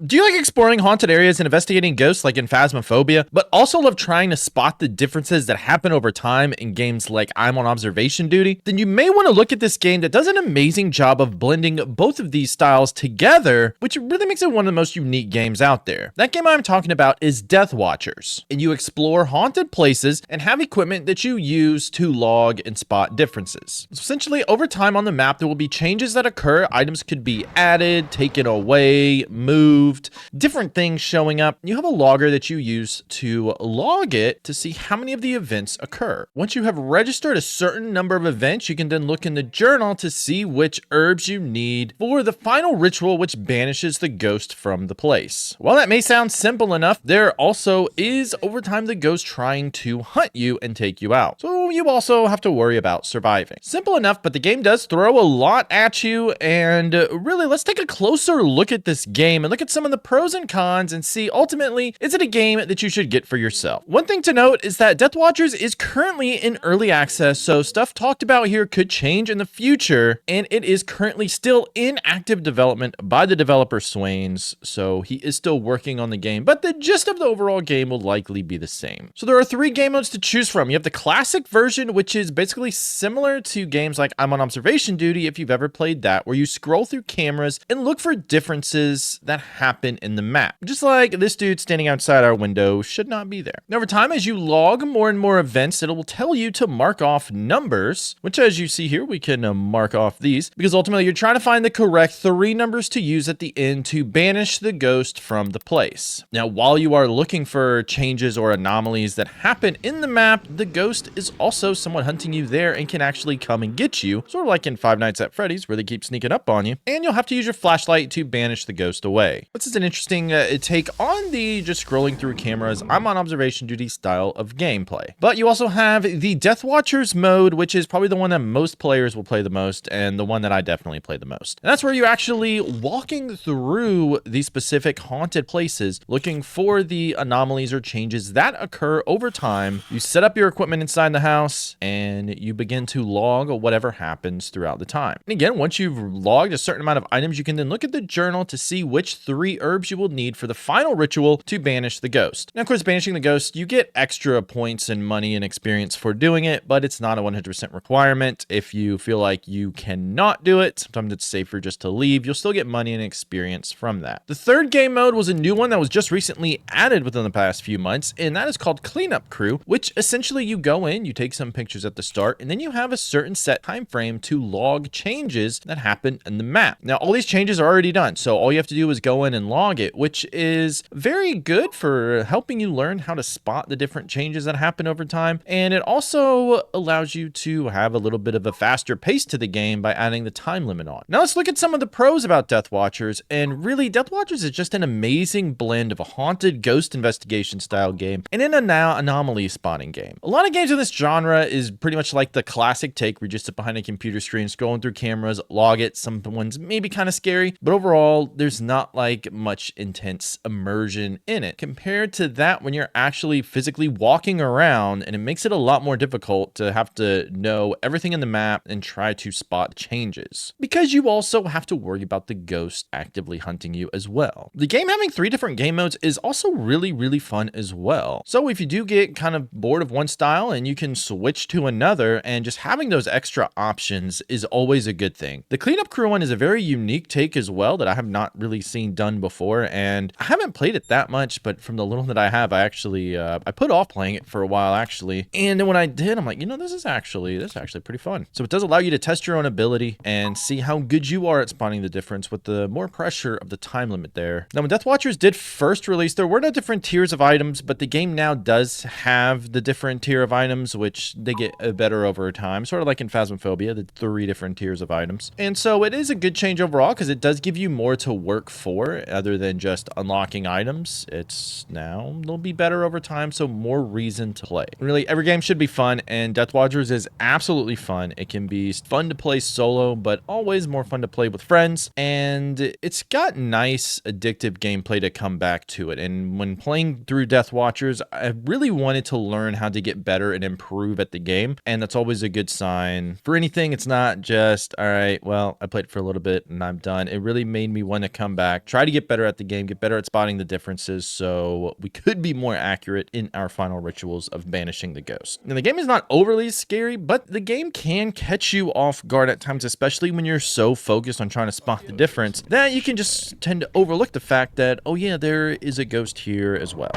Do you like exploring haunted areas and investigating ghosts like in Phasmophobia, but also love trying to spot the differences that happen over time in games like I'm on Observation Duty? Then you may want to look at this game that does an amazing job of blending both of these styles together, which really makes it one of the most unique games out there. That game I'm talking about is Deathwatchers, and you explore haunted places and have equipment that you use to log and spot differences. So essentially, over time on the map, there will be changes that occur. Items could be added, taken away, moved, different things showing up. You have a logger that you use to log it to see how many of the events occur. Once you have registered a certain number of events, you can then look in the journal to see which herbs you need for the final ritual which banishes the ghost from the place. While that may sound simple enough, there also is over time the ghost trying to hunt you and take you out. So you also have to worry about surviving. Simple enough, but the game does throw a lot at you, and really, let's take a closer look at this game and look at some of the pros and cons and see ultimately, is it a game that you should get for yourself? One thing to note is that Deathwatchers is currently in early access, so stuff talked about here could change in the future, and it is currently still in active development by the developer Swains, so he is still working on the game, but the gist of the overall game will likely be the same. So there are 3 game modes to choose from. You have the classic version, which is basically similar to games like I'm on Observation Duty, if you've ever played that, where you scroll through cameras and look for differences that happen in the map. Just like this dude standing outside our window should not be there. Now, over time, as you log more and more events, it will tell you to mark off numbers, which as you see here, we can mark off these, because ultimately you're trying to find the correct 3 numbers to use at the end to banish the ghost from the place. Now, while you are looking for changes or anomalies that happen in the map, the ghost is also somewhat hunting you there and can actually come and get you, sort of like in Five Nights at Freddy's, where they keep sneaking up on you, and you'll have to use your flashlight to banish the ghost away. This is an interesting take on the just scrolling through cameras, I'm on Observation Duty style of gameplay. But you also have the Deathwatchers mode, which is probably the one that most players will play the most, and the one that I definitely play the most. And that's where you're actually walking through these specific haunted places, looking for the anomalies or changes that occur over time. You set up your equipment inside the house, and you begin to log whatever happens throughout the time. And again, once you've logged a certain amount of items, you can then look at the journal to see which 3 herbs you will need for the final ritual to banish the ghost. Now, of course, banishing the ghost, you get extra points and money and experience for doing it, but it's not a 100% requirement. If you feel like you cannot do it, sometimes it's safer just to leave. You'll still get money and experience from that. The 3rd game mode was a new one that was just recently added within the past few months, and that is called Cleanup Crew, which essentially you go in, you take some pictures at the start, and then you have a certain set time frame to log changes that happen in the map. Now, all these changes are already done, so all you have to do is go in and log it, which is very good for helping you learn how to spot the different changes that happen over time, and it also allows you to have a little bit of a faster pace to the game by adding the time limit on. Now let's look at some of the pros about Deathwatchers, and really Deathwatchers is just an amazing blend of a haunted ghost investigation style game and an anomaly spotting game. A lot of games in this genre is pretty much like the classic take where you just sit behind a computer screen, scrolling through cameras, log it. Some ones maybe kind of scary, but overall there's not like much intense immersion in it compared to that when you're actually physically walking around, and it makes it a lot more difficult to have to know everything in the map and try to spot changes, because you also have to worry about the ghost actively hunting you as well. The game having 3 different game modes is also really fun as well. So if you do get kind of bored of one style, and you can switch to another, and just having those extra options is always a good thing. The Cleanup Crew one is a very unique take as well that I have not really seen done before, and I haven't played it that much, but from the little that I have, I actually I put off playing it for a while actually, and then when I did, I'm like, you know, this is actually pretty fun. So it does allow you to test your own ability and see how good you are at spotting the difference with the more pressure of the time limit there. Now, when Deathwatchers did first release, there were no different tiers of items, but the game now does have the different tier of items, which they get better over time, sort of like in Phasmophobia, the 3 different tiers of items. And so it is a good change overall, because it does give you more to work for other than just unlocking items. It's now, they'll be better over time, so more reason to play. Really, every game should be fun, and Deathwatchers is absolutely fun. It can be fun to play solo, but always more fun to play with friends, and it's got nice addictive gameplay to come back to it. And when playing through Deathwatchers, I really wanted to learn how to get better and improve improve at the game. And that's always a good sign for anything. It's not just, all right, well, I played for a little bit and I'm done. It really made me want to come back, try to get better at the game, get better at spotting the differences so we could be more accurate in our final rituals of banishing the ghost. Now, the game is not overly scary, but the game can catch you off guard at times, especially when you're so focused on trying to spot the difference that you can just tend to overlook the fact that, oh yeah, there is a ghost here as well.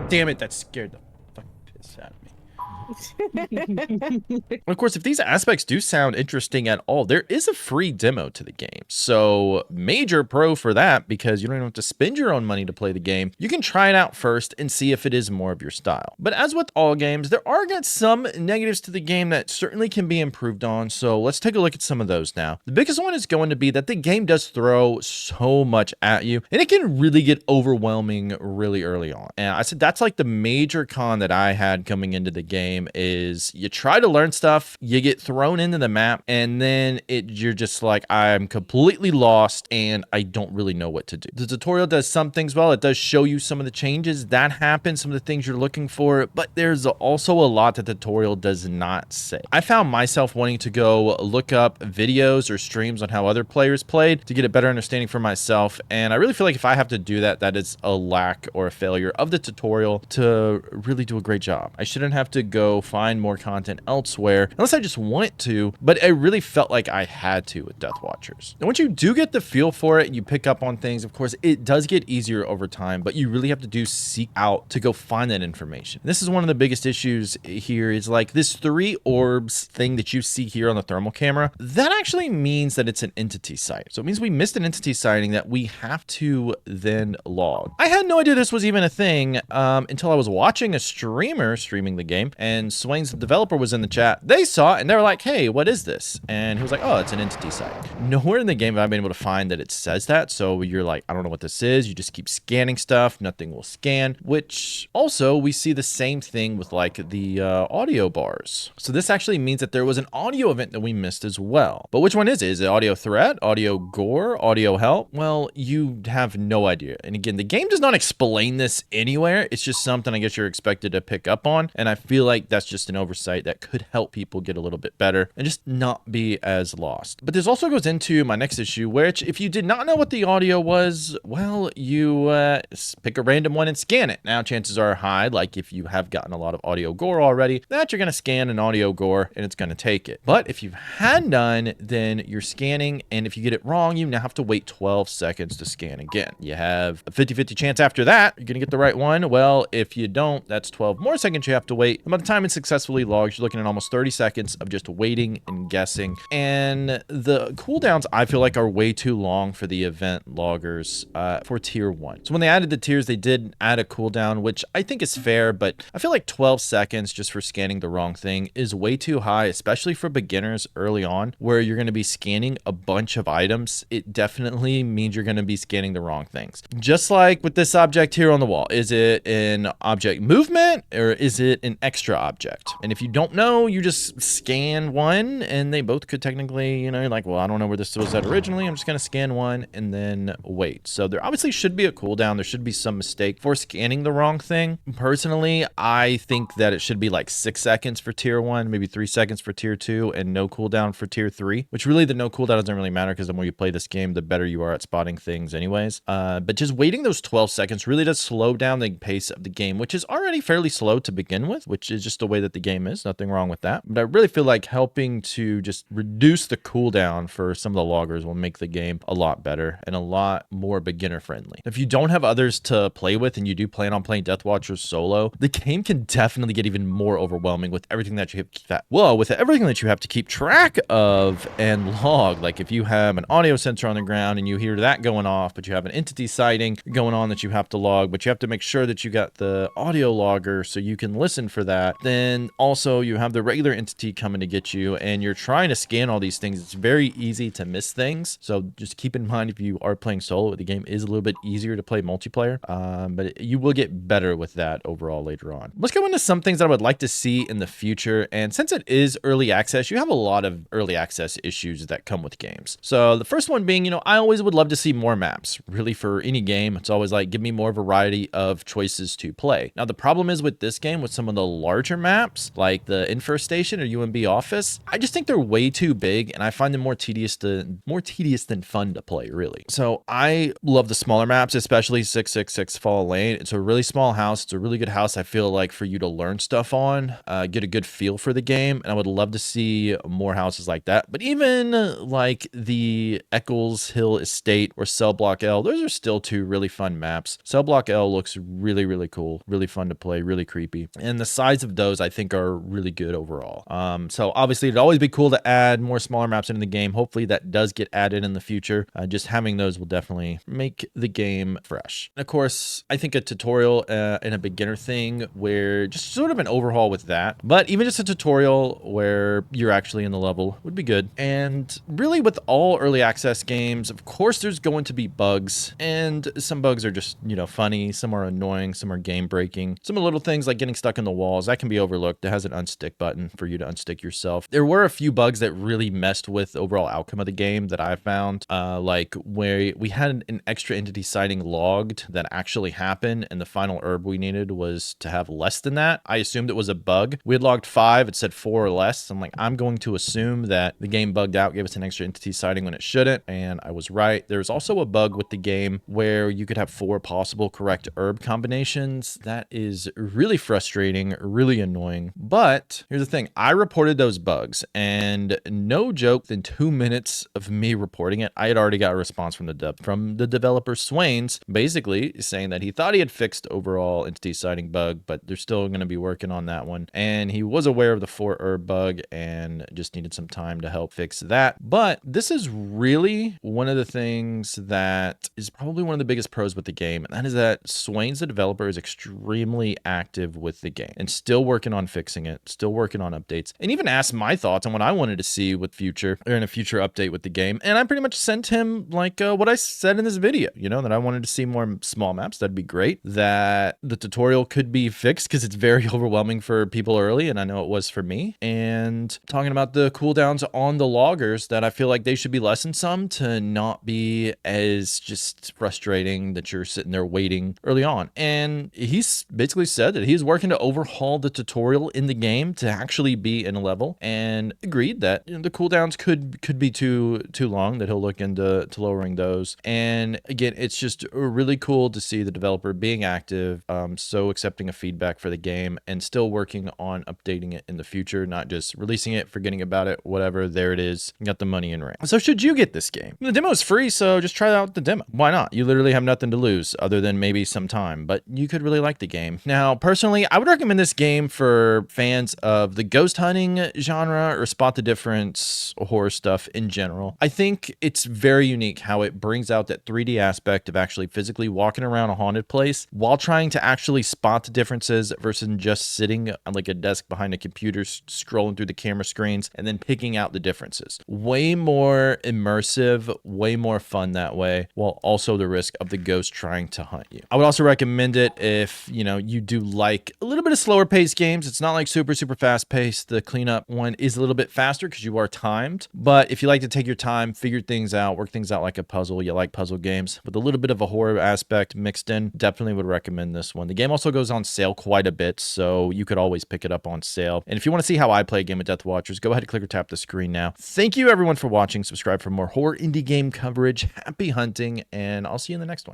Damn it, that scared the fucking piss out of me. Of course, if these aspects do sound interesting at all, there is a free demo to the game. So major pro for that, because you don't even have to spend your own money to play the game. You can try it out first and see if it is more of your style. But as with all games, there are some negatives to the game that certainly can be improved on. So let's take a look at some of those now. The biggest one is going to be that the game does throw so much at you, and it can really get overwhelming really early on. And I said that's like the major con that I had coming into the game is you try to learn stuff, you get thrown into the map, and then you're just like, I'm completely lost and I don't really know what to do. The tutorial does some things well. It does show you some of the changes that happen, some of the things you're looking for, but there's also a lot that the tutorial does not say. I found myself wanting to go look up videos or streams on how other players played to get a better understanding for myself, and I really feel like if I have to do that, that is a lack or a failure of the tutorial to really do a great job. I shouldn't have to go find more content elsewhere unless I just want to, but I really felt like I had to with Deathwatchers. And once you do get the feel for it, you pick up on things, of course, it does get easier over time, but you really have to seek out to go find that information. And this is one of the biggest issues here is like this 3 orbs thing that you see here on the thermal camera. That actually means that it's an entity site. So it means we missed an entity sighting that we have to then log. I had no idea this was even a thing until I was watching a streamer streaming the game, and Swains, the developer, was in the chat. They saw it and they were like, hey, what is this? And he was like, oh, it's an entity site. Nowhere in the game have I been able to find that it says that. So you're like, I don't know what this is. You just keep scanning stuff. Nothing will scan, which also we see the same thing with like the audio bars. So this actually means that there was an audio event that we missed as well. But which one is it? Is it audio threat, audio gore, audio help? Well, you have no idea. And again, the game does not explain this anywhere. It's just something I guess you're expected to pick up on. And I feel like that's just an oversight that could help people get a little bit better and just not be as lost. But this also goes into my next issue, which if you did not know what the audio was, well, you pick a random one and scan it. Now, chances are high, like if you have gotten a lot of audio gore already, that you're going to scan an audio gore and it's going to take it. But if you hadn't done, then you're scanning, and if you get it wrong, you now have to wait 12 seconds to scan again. You have a 50-50 chance after that you're going to get the right one. Well, if you don't, that's 12 more seconds you have to wait. And by the time it's successfully logged, you're looking at almost 30 seconds of just waiting and guessing. And the cooldowns, I feel like, are way too long for the event loggers for tier 1. So when they added the tiers, they did add a cooldown, which I think is fair, but I feel like 12 seconds just for scanning the wrong thing is way too high, especially for beginners early on, where you're going to be scanning a bunch of items. It definitely means you're going to be scanning the wrong things. Just like with this object here on the wall, is it an object movement or is it an extra object? And if you don't know, you just scan one, and they both could technically, you're like, well, I don't know where this was at originally. I'm just going to scan one and then wait. So there obviously should be a cooldown. There should be some mistake for scanning the wrong thing. Personally, I think that it should be like 6 seconds for tier 1, maybe 3 seconds for tier 2, and no cooldown for tier 3, which really the no cooldown doesn't really matter because the more you play this game, the better you are at spotting things anyways. But just waiting those 12 seconds really does slow down the pace of the game, which is already fairly slow to begin with, which is just the way that the game is. Nothing wrong with that. But I really feel like helping to just reduce the cooldown for some of the loggers will make the game a lot better and a lot more beginner friendly. If you don't have others to play with and you do plan on playing Deathwatchers solo, the game can definitely get even more overwhelming with everything that you have to keep track of and log. Like if you have an audio sensor on the ground and you hear that going off, but you have an entity sighting going on that you have to log, but you have to make sure that you got the audio logger so you can listen for that. Then also you have the regular entity coming to get you and you're trying to scan all these things. It's very easy to miss things. So just keep in mind, if you are playing solo, the game is a little bit easier to play multiplayer, but you will get better with that overall later on. Let's go into some things that I would like to see in the future. And since it is early access, you have a lot of early access issues that come with games. So the first one being, I always would love to see more maps. Really, for any game, it's always like, give me more variety of choices to play. Now, the problem is with this game, with some of the larger adventure maps, like the Infer Station or UMB Office, I just think they're way too big, and I find them more tedious than fun to play, really. So I love the smaller maps, especially 666 Fall Lane. It's a really small house. It's a really good house, I feel like, for you to learn stuff on, get a good feel for the game, and I would love to see more houses like that. But even like the Eccles Hill Estate or Cell Block L, those are still two really fun maps. Cell Block L looks really, really cool, really fun to play, really creepy. And the size of those, I think, are really good overall. So obviously it'd always be cool to add more smaller maps into the game. Hopefully that does get added in the future. Just having those will definitely make the game fresh. And of course, I think a tutorial and a beginner thing where just sort of an overhaul with that, but even just a tutorial where you're actually in the level would be good. And really with all early access games, of course, there's going to be bugs, and some bugs are just, you know, funny. Some are annoying. Some are game breaking. Some are little things like getting stuck in the walls that can be overlooked. It has an unstick button for you to unstick yourself. There were a few bugs that really messed with the overall outcome of the game that I found, like where we had an extra entity sighting logged that actually happened, and the final herb we needed was to have less than that. I assumed it was a bug. We had logged 5. It said 4 or less. I'm like, I'm going to assume that the game bugged out, gave us an extra entity sighting when it shouldn't, and I was right. There's also a bug with the game where you could have 4 possible correct herb combinations. That is really frustrating, really annoying. But here's the thing. I reported those bugs, and no joke, within 2 minutes of me reporting it, I had already got a response from the developer Swains, basically saying that he thought he had fixed overall entity sighting bug, but they're still going to be working on that one. And he was aware of the 4 herb bug and just needed some time to help fix that. But this is really one of the things that is probably one of the biggest pros with the game, and that is that Swains, the developer, is extremely active with the game and still working on fixing it, still working on updates, and even asked my thoughts on what I wanted to see with future or in a future update with the game. And I pretty much sent him like what I said in this video, you know, that I wanted to see more small maps. That'd be great. That the tutorial could be fixed because it's very overwhelming for people early, and I know it was for me. And talking about the cooldowns on the loggers, that I feel like they should be lessened some to not be as just frustrating that you're sitting there waiting early on. And he's basically said that he's working to overhaul the tutorial in the game to actually be in a level, and agreed that, you know, the cooldowns could be too long, that he'll look into lowering those. And again, it's just really cool to see the developer being active, so accepting of feedback for the game, and still working on updating it in the future, not just releasing it, forgetting about it, whatever, there it is, got the money in rank. So should you get this game? The demo is free, so just try out the demo. Why not? You literally have nothing to lose other than maybe some time, but you could really like the game. Now, personally, I would recommend this game for fans of the ghost hunting genre or spot the difference horror stuff in general. I think it's very unique how it brings out that 3D aspect of actually physically walking around a haunted place while trying to actually spot the differences versus just sitting on like a desk behind a computer scrolling through the camera screens and then picking out the differences. Way more immersive, way more fun that way, while also the risk of the ghost trying to hunt you. I would also recommend it if, you know, you do like a little bit of slower paced games. It's not like super fast paced. The cleanup one is a little bit faster because you are timed, but if you like to take your time, figure things out, work things out like a puzzle, you like puzzle games with a little bit of a horror aspect mixed in, definitely would recommend this one. The game also goes on sale quite a bit, so you could always pick it up on sale. And if you want to see how I play a game of Deathwatchers, go ahead and click or tap the screen now. Thank you everyone for watching. Subscribe for more horror indie game coverage. Happy hunting, and I'll see you in the next one.